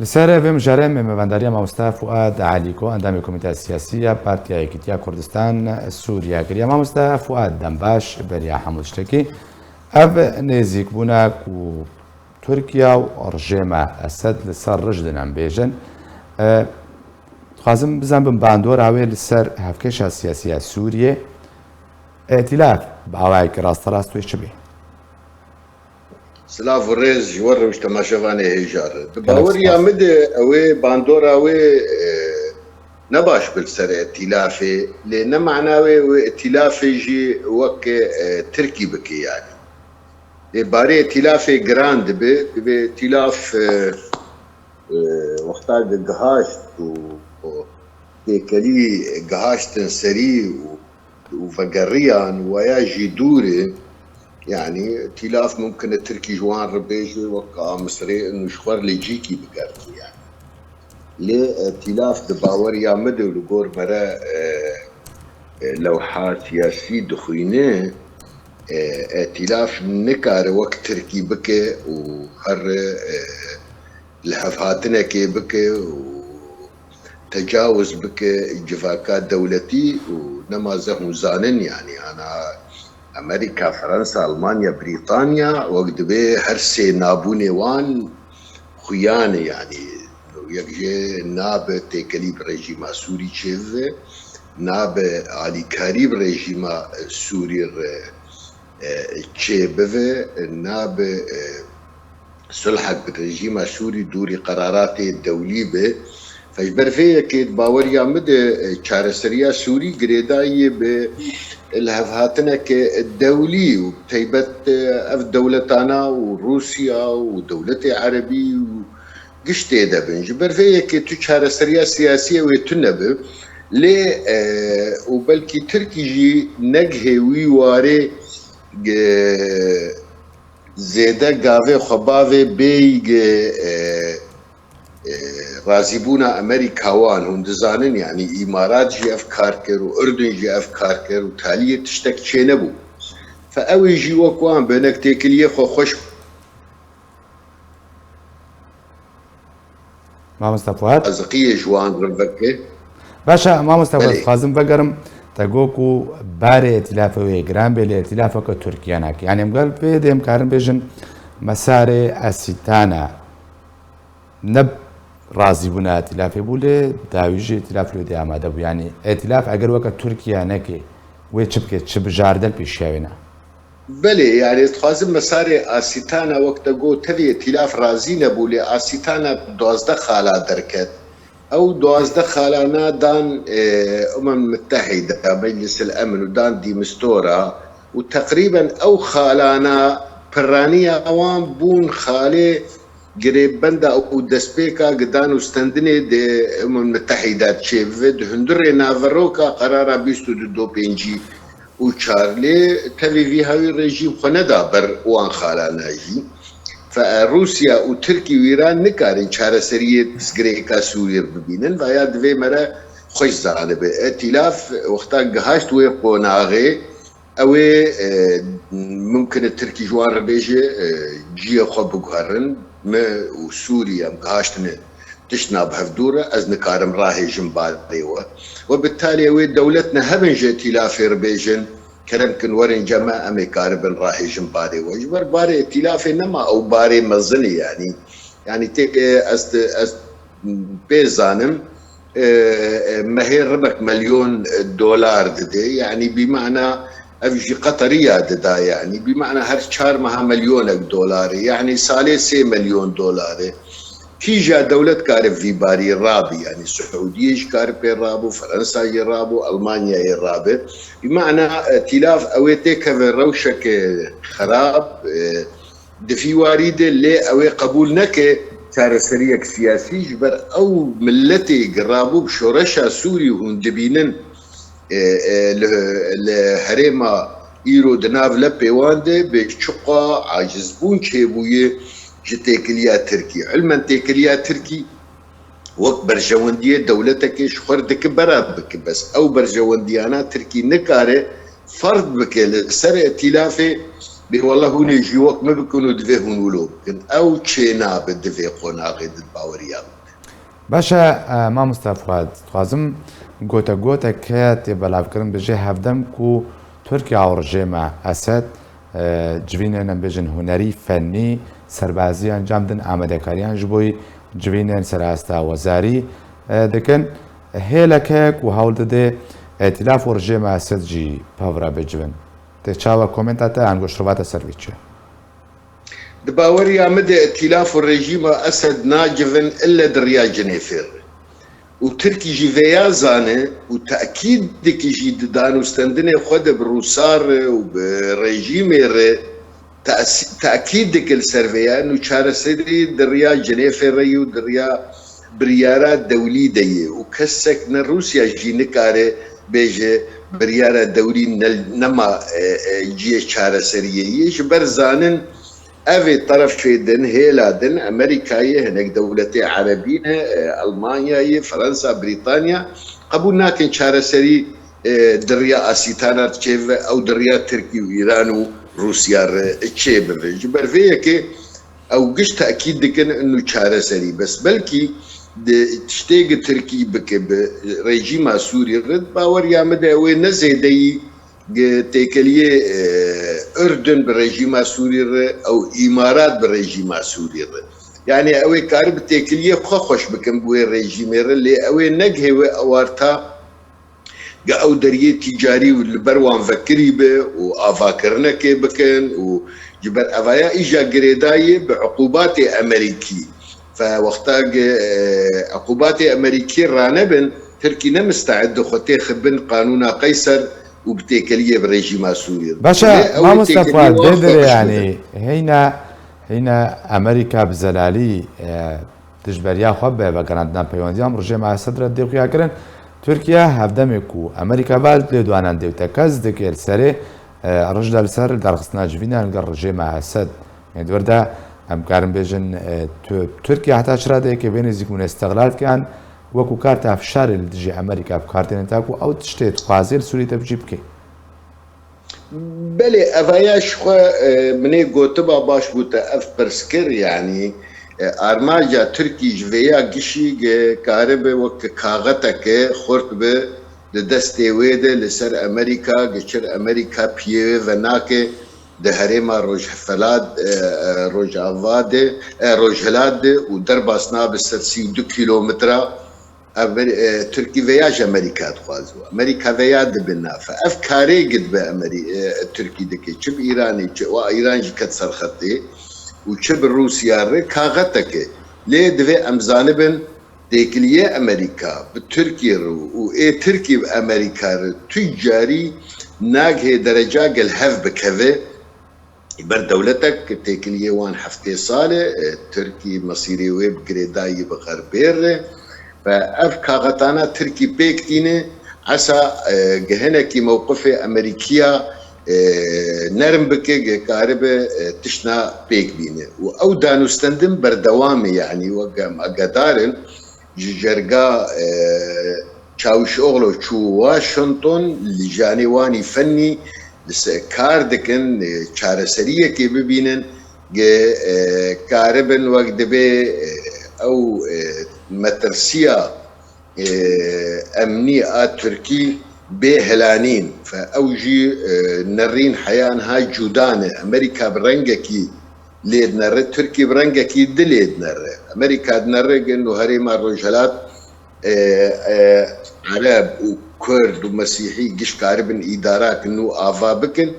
لسر في مجرم مبندرية ماموستا فؤاد عليكو اندام الكوميتي السياسية بارتيا ايكيتيا كردستان سوريا كريا ماموستا فؤاد دنباش بريا حمود شتكي اف نزيك بوناك و تركيا ورجيمة اسد لسر رجدن ام بيجن خازم بزن باندور هاوي لسر هفكشة سياسية سوريا ائتلاف بعوايك راست ويشبه سلاف الريز جور وش تماشفاني هيجار كلام باوريا مدى اوي باندورا اوي نباش بالسر ائتلافي لان معناوي ائتلافي جي وك تركي بكي يعني باري ائتلافي جراند بي ائتلاف وقتا جهاشت و تيكلي جهاشت سري وفقريان وياجي دوري يعني ائتلاف ممكن التركي جوان ربيجي وقع مصري انه شخور لجيكي بقرتي يعني ليه ائتلاف دباوريا مدو لقور مرا لوحات سياسي دخوينه ائتلاف نكار وقت تركي بكي وهر الحفاتنا كي بكي وتجاوز بكي جفاكات دولتي ونما زهو زانن يعني انا امريكا فرنسا المانيا بريطانيا وقت بي هرسي نابوني وان خيانه يعني يجي ناب تكليب رجيم سوري تشيف ناب علي كاريب رجيم سوري تشيبف ناب صلحك بالرجيم سوري دوري قرارات الدولي به فجبر فيه كيد باوريا مد شارسريا سوري قريداي بالهفهاتنا كالدولي وتيبت اف دولتانا وروسيا ودولة عربي وقشتي دبن جبر فيه كيد شارسريا سياسية ويتنبه لي وبلكي تركي جي نجهي ويواري زيدا قاوي خباوي بيج رازيبونا امريكا وان هندزانن يعني امارات جي افكار كر واردن جي افكار كر وتاليه تشتك تشينبو فاوي جي وكوان بينك تيكليه خوش ما مستفاد ازقيه جوان ربكه باشا ما مستفاد خازم بقرم تقوكو باري ائتلافه ويجرام بلي ائتلافه تركيا ناك يعني مقال بيدم كارن بيجن مساري اسيتانا نب رازي بنا ائتلافي بوله داويجي ائتلاف لو دي اماده بو يعني ائتلاف اگر وقت تركيا نكي ويتشبكي تشب جاردل بيشاوينا بلي يعني تخازم مساري اسيتانا وقت جو تبي ائتلاف رازي نبولي اسيتانا دوازده خالا دركت او دوازده خالانا دان المتحده مجلس الامن ودان دي مستورا وتقريبا او خالانا برانية اوان بون خالي قريب بندا او دسبيكا قدان وستندني دي المتحده تشيفيد هندري نافروكا قرارا بيستو دو بينجي وشارلي تبي في هاي الرجيم خندا بر وان خالانا جي فروسيا وتركي وإيران نكارن شارسرية سجريكا سوريا ببينن ويا دوي مرة خوش زانبه ائتلاف وقتا جهاشت وي قوناغي اوي ممكن التركي جوار ربيجي جي خو بقهرن ما وسوريا مقاشتنا تشنا بهفدورة از نكارم راهي جنبالي وبالتالي اوي دولتنا هبن ائتلاف ربيجن كرمكن ورن جماعة امي كاربن راهي جنبالي وجبر باري ائتلافي نما او باري مزني يعني تيك است بيزانم مهير ربك مليون دولار دي يعني بمعنى افجي قطرية دا يعني بمعنى هر شهر مها مليون دولار يعني سالي 3 مليون دولار كي جا دولة كارب في باري رابي يعني السعودية كارب يرابو فرنسا يرابو ألمانيا يرابو بمعنى ائتلاف اوي تيكا روشك خراب دفي واريد اللي اوي قبول نكي شارسريك سياسي جبر او ملتي قرابو بشورشا سوري وهندبينن لهريما ايرو دناف لبيوانده بشقا عاجزبون شيبويه جتيكليا تركي علما تيكليا تركي وقت برجوندية دولتك شخوردك برابك بس او برجونديانا تركي نكاره فرض بك سر ائتلافي به والله هون يجي وقت ما بيكونوا دفي هون ولو بكن او تشينا بدفي قناغي باوريا باشا ما مستفاد خوازم گوتە کە تێبەلاوکردن بژێ هەفتەم و تورکیا و ڕژێمە ئەسەد جوینێنە بێژن هوەری فەنی سەربازی ئەنجامدن ئامادەکاریان ji بۆی جوینێن سەراستا وەزاری دەکەن هێلەکەیەک و هەوڵ دەدێ ئەتیلاف و ڕژێمە ئەسەد جی پەورە بجوێن تێچاوە کۆمنتاتە ئەنگۆشتڕواتە سەرویچە دباوري عمد ائتلاف الرجيم أسد ناجفن إلا دريا جنيفر وتركي جي فيا زانه وتأكيد ديك جي دانو استندني خد بروسار وبرجيم تأكيد ديك السرفيا انو شار سيدي دريا جنيفر ريو دريا بريارات دولي دي وكسك روسيا جي نكاري بيجي بريارات دولي نما جي شار سريه جبر زانن أفي طرف دن هيلا دن أمريكا هناك دولتي عربية ألمانيا فرنسا بريطانيا قبولنا كن شارع سري دريا أسيتانا تشيف أو دريا تركي وإيران وروسيا تشيف جبر فيك أو قش تأكيد دكن إنه شارع سري بس بلكي تشتاق تركي بك بريجيم سوري رد باور يا مدى وين نزيدي تيكليه اردن بالرجيم سوري او امارات بالرجيم سوري يعني اوي كارب تيكليه خوش بكم بوي الرجيم اللي اوي نجهه اوارتا او دريه تجاري والبروان فكري به وافاكرنا كي بكن وجبر افايا اجا جريداي بعقوبات امريكي فوقتها عقوبات امريكي رانبن تركي نمستعد خوتي خبن قانون قيصر وبتيكليه بالرجيم سوريا باشا ما مستفاد بدر يعني هنا امريكا بزلالي تجبريا خبه بقراندنا بيونديام رجيم اسد رد دقيقه كرن تركيا هفدمكو امريكا بالد لدوانان ديوتا كاز دكير سري رجل السر درخصنا جفينا الرجيم اسد يعني دوردا ام كارم بيجن تركيا حتى شراده كي بين زيكون استغلال كان وەکو کارتە ئەفشاری لە دژی ئەمریکا بکارتێنێت تاکو ئەو تشتێت خوازێر سووریتە بجی بکەیت بەێ ئەڤایاش منێ گۆتبا باش بووتە ئەف پرسکر یعنی ئارماجا ترکیش vêya gişî karibe wek kaxeteke xurt bi li destê wê de li ser Amerîka geçir Amerîka piyê ve nake di herêma Rojava de Rojhilat de û derbasna bi ser 32 kilometra Türkiye veya Amerika dixwaziwe Amerika veya dibina fe ev karê gid be Tirkiyedeki çi bi İranê çi wa İran jî ket ser xetê û çi bi Rûsya re kaxeteke lê divê em zanibin têkiliye Amerika bi Tirkiye re û Tirkiye bi Amerika re tûcarî nagihê dereca gel hev bikeve ber dewletek têkiliye wan heftê salê Tirkiye mesîrê wê bi girêdayî bi xerbêr re فاف كاغتانا تركي بيكتيني عسى جهنكي موقف امريكيه نرم بكي كاربه تشنا بيك بيني او دانو استندم بردوامي يعني وقام اقدارن جرجا تشاوش اوغلو تشو واشنطن لجاني واني فني كاردكن تشارسريه كي ببينن كاربن وقت بي او مترسية أمنية تركي بهلانين فأوجي نرين حيان هاي جودانة أمريكا برنجكي ليد نر تركي برنجكي دليد نر أمريكا نرق إنه هريما الرجالات عرب وكرد ومسيحي جيش كاربن إدارات إنه آفا بكن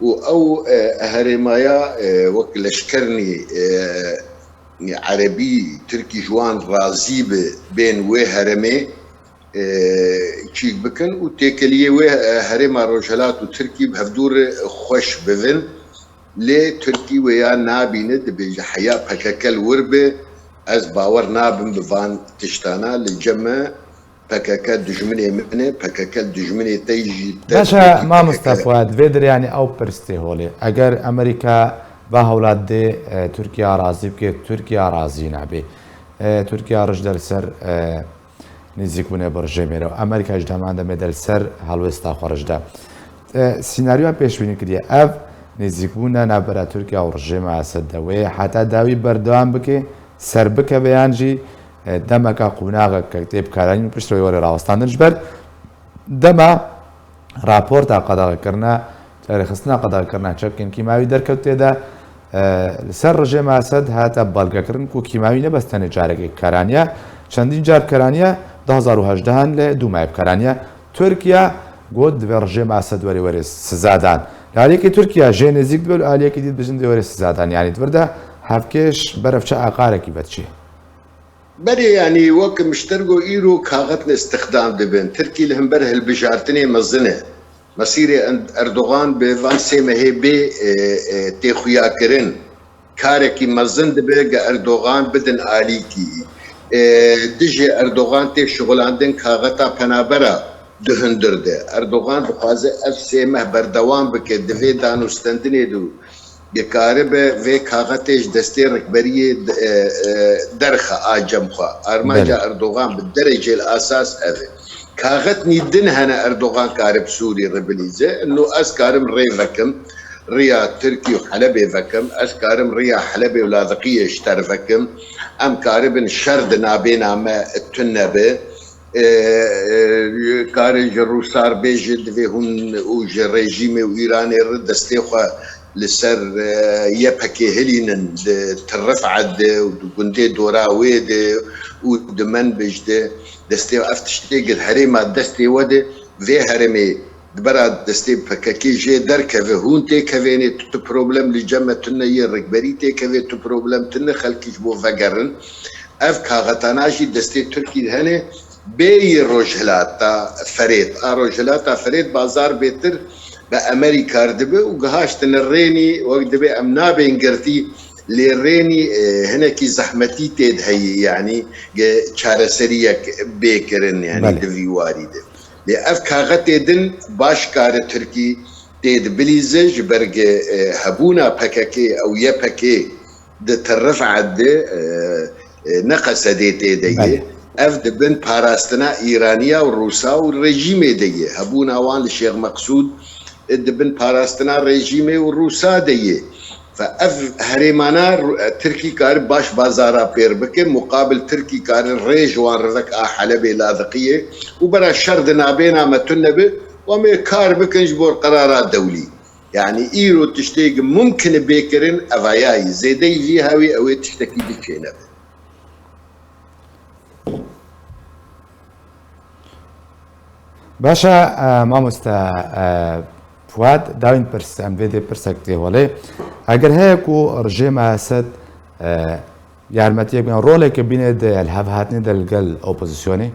أو هريمايا وكلشكرني عربي تركي جوان رازي بين وي هرمي تشيك بكن وتيكليه وي هرم الرجالات وتركي بهفدور خوش بفن لي تركي ويا نابين دبي حياه بككل وربه از باور نابن بفان تشتانا للجمع بككل دجمني منه بككل دجمني تيجي باشا ما مستفاد فيدر يعني او برستي هولي اگر امريكا با هەوڵات دێ تورکیا ڕازی بکێت تورکیا ڕازی نابێ تورکیا ڕژ دەرسەر نزیک بوونێ بە ڕژێمێرەوە ئەمریکاش دەمان دەمێ دەرسەر هەڵوێستا خۆڕژدا سیناریۆ پێشبینی کردیە ئەv نزیکبوونە نابەرە تورکیا و ڕژێمە ئاسەدەوەی حتا داوی بەردەوام بکێ سەر بکە بەیانجی دەمەکە قوناغە کە تێبکارانی و پشتەوەی وەرە ڕاوەستاندنش بەر دەما راپۆرتا قەدەغەکردنا تاریخستنا قەدەغەکردنا چەکن کیماوی دەرکەوت تێدا لەسەر ڕژێمە ئاسەد هاتە بەڵگەکردن و کیماوی نەبەستەنێ جارێکی کارانیە چەندین جار کارانیە 2010 لە دوومای بکارانیە تورکیا گوت دەبێ ڕژێمە ئاسەد وەرێ سزادان لالێکی تورکیا ژێ نزیک بێت و ئالێکی دیت بژن دەوەرێ سزادان یانی دووردە هەفکێش بەرەفچە ئاقارێکی بەچێ بەێ ینی وەک مشتەرگۆ ئیر و کاغەتن استخدام دەبن ترکی لە هەمبەر هەلبژارتنێ مەزنە مەسیرێ ئەردوغان بێڤان سێمەهێ بێ تێخویاکردن کارێکی مەزن دەبێت گە ئەردوغان بدن ئالیکی دژێ ئەردوغان تێ شغلاندن کاغەتا پەنابەرە دهندرده ئەردوغان بخوازە ئەف سێمە بەردەوام بکێت دەوێ دانوستەندنێ دوو بێکارە بە vê kaxetêj destê rikberiyê derxe a cemxwe armanca Erdogan bi derecê asas ev e kaxet nîdin hene Erdogan kare bi Sûrî ribilîze no ez karim rê vekim riya Tirkî û Helebê vekim ez karim riya Helebê û Ladiqiyê ji ter vekim em karibin şer di navbêna me tune nebe karên ji Rûsar bêjê divê hûn û ji rejîmê û Îranê re destê xwe لسر يبكي هلين ترفعد وكنتي دورا ويد ودمن بجد دستي افتشتي قد هريما دستي ود في هرمي دبرا دستي بكاكي جي دركه هون تي كفيني تو بروبلم لجمه تنيه ركبري تي كفي تو بروبلم تن خلكي بو فقرن اف كاغتاناجي دستي تركي هني بي روجلاتا فريد روجلاتا فريد بازار بيتر بأمريكا دبي وقهاشتن الريني وقت دبي أمنا بينقرتي للريني هنا كي زحمتي تيد هي يعني شارسريك بيكرن يعني دبي وارد لأفكا غتيدن باش كار تركي تيد بليزج برق هبونا بكاكي أو يبكي ده ترفع ده نقص دي تيدي أفد بن باراستنا إيرانيا والروسا والرجيم دي هبونا وان الشيخ مقصود دبن باراستنا رژیمه و روسا دیه فاف هریمانا ترکی کار باش بازارا پیر بکه مقابل ترکی کار ریج وان رزق حلبه لاذقیه و برا شرد نابینا متنبه وما کار بکنج بور قرارات دولي يعني ايرو تشتيق ممكن بيكرن افاياي زيدي في هاوي او تشتكي بكينا باشا مامۆستا فواد داوین پرس ئەم بێدێ پرسێک تێوەڵێ ئەگەر هەیەک و ڕژێمە ئاسەد یارمەتیەک بێن ڕۆڵێکە بینێت هەڤهاتنی دەلگەل ئۆپۆزیسیۆنی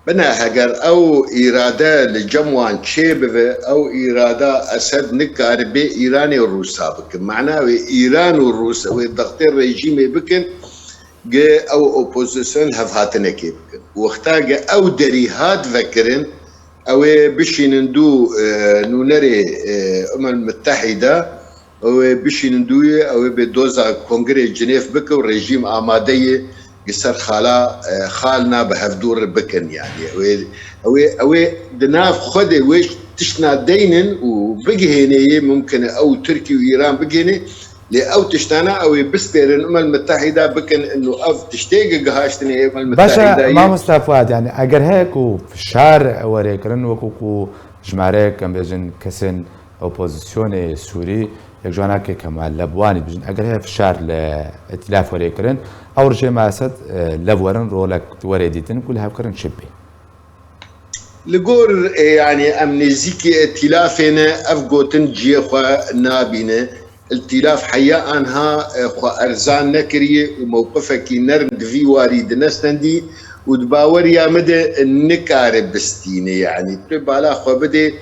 بنا هەگەر ئەو ئیرادە لە جەموان چێ ببێ ئەو ئیرادە ئەسەد نکار بێ ئیرانی و ڕووسا بکن معناوێ ئیران و ڕووسەوەی دەختێ ڕێژیمێ بکن گە ئەو ئۆپۆزیسیۆن هەڤهاتنەکێ بکن وەختا گە ئەو دەری هات ڤەکردن ئەوێ بشینن دوو نونەرێ ئەمم متحیدە ئەوێ بشینن دوویە ئەوێ بێ دۆزا کۆنگرێ جنێف بکە و ڕێژیم ئامادەیە گەسەر خالنا بە هەفتوور بکەن یانی ئەوێ دناف خودێ وێش تشنا دەینن و بگهێنەیە ممکنە ئەو تورکی و ئیران بگێنێ لێ ئەو تشتانە ئەوێ بسپێرن ئەمەل متحیدا بکەن ئەنو ئەف تشتێکە گەهاشتنێ ئەمەل متحیدا باشە مامۆستا فواد یانی ئەگەر هەیەک و فشار وەرێکردن وەکوکو ژمارەیەک کەم بێژن کەسێن ئۆپۆزیسیۆنێ سووری یەک جواناکێک کەمال لە بوانی بژن ئەگەر هەیە فشار لە ئەتیلاف وەرێکردن ئەو ڕژێمە ئاسەد لە وەرن ڕۆڵێک وەرێ دیتن و لە هەفکردن چ بێ لگور يعني ام نزيكي ائتلافنا اف قوتن جيخوا نابينه التلاف حيا انها خو ارزان نكريه وموقفك نرد في وارد نستندي ودباور يا مدى النكار بستينه يعني بالا خو بدي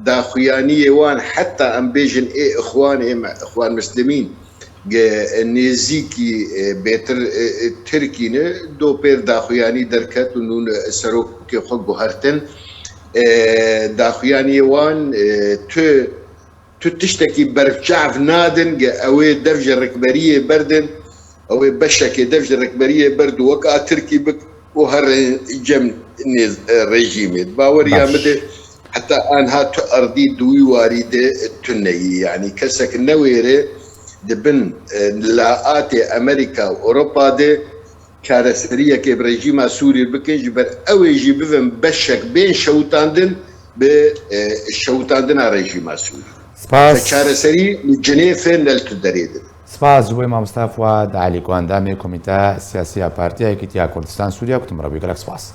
داخيانيه وان حتى ام بيجن اخوان اخوان مسلمين نزيكي بيتر تركينه دو بير داخياني دركت ونون سروك خو بهرتن داخياني وان تو تشتكي برجعف نادن اوي دفجة ركبرية بردن اوي بشكي دفجة ركبرية برد وكا تركي بك وهر جم ريجيمي باور يا مدى حتى انها تأردي دوي واردة التنية يعني كسك النويرة دبن لاقاتي امريكا واوروبا دي كارثريه كي بريجيما سوري بكن جبر او يجي بفن بشك بين شوتاندن بالشوتاندن ريجيما سوري سپاس فكارثري جنيف نلتدريد سپاس جوی مامۆستا فواد علی گواندامێ کۆمیتە سیاسی پارتیایەکی تیا کوردستان سووریا کوتم ڕەوی گەلک سپاس